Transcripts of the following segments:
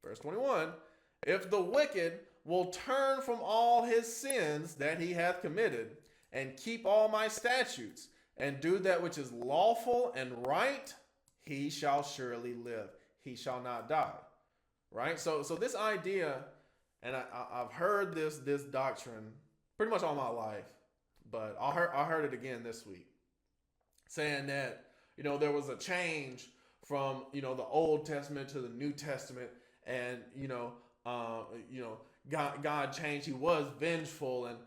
Verse 21, if the wicked will turn from all his sins that he hath committed, and keep all my statutes, and do that which is lawful and right, he shall surely live. He shall not die. Right? So this idea, and I've heard this doctrine pretty much all my life, but I heard it again this week, saying that, there was a change from, the Old Testament to the New Testament, and, God changed. He was vengeful and,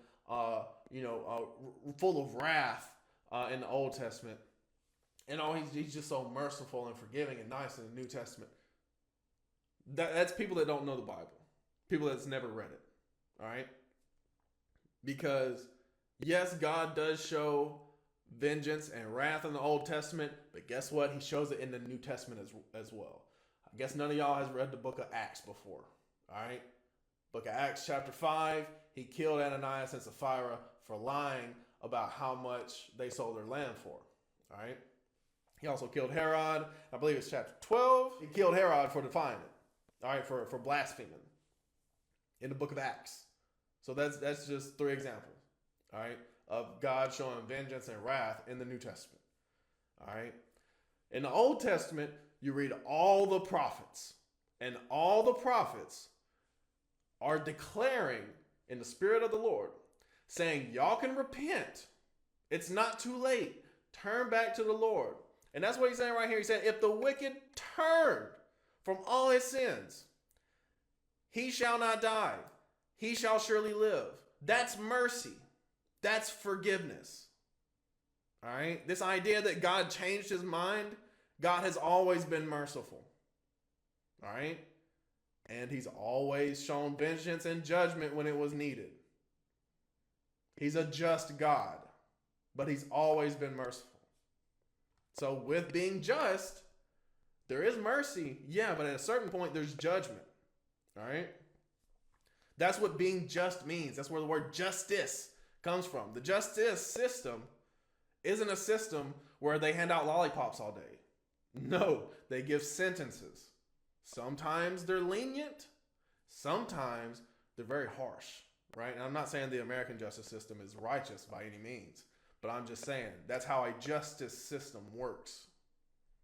full of wrath in the Old Testament. And he's just so merciful and forgiving and nice in the New Testament. That's people that don't know the Bible. People that's never read it. All right? Because, yes, God does show vengeance and wrath in the Old Testament, but guess what? He shows it in the New Testament as well. I guess none of y'all has read the book of Acts before. All right? Book of Acts chapter 5, he killed Ananias and Sapphira for lying about how much they sold their land for. All right? He also killed Herod. I believe it's chapter 12. He killed Herod for defying it. All right, for blaspheming in the book of Acts. So that's just 3 examples, all right, of God showing vengeance and wrath in the New Testament. All right. In the Old Testament, you read all the prophets, and all the prophets are declaring in the Spirit of the Lord, saying, y'all can repent. It's not too late. Turn back to the Lord. And that's what he's saying right here. He said, if the wicked turn from all his sins, he shall not die. He shall surely live. That's mercy. That's forgiveness. All right? This idea that God changed his mind, God has always been merciful. All right? And he's always shown vengeance and judgment when it was needed. He's a just God, but he's always been merciful. So with being just, there is mercy, yeah, but at a certain point, there's judgment. All right? That's what being just means. That's where the word justice comes from. The justice system isn't a system where they hand out lollipops all day. No, they give sentences. Sometimes they're lenient. Sometimes they're very harsh, right? And I'm not saying the American justice system is righteous by any means, but I'm just saying that's how a justice system works.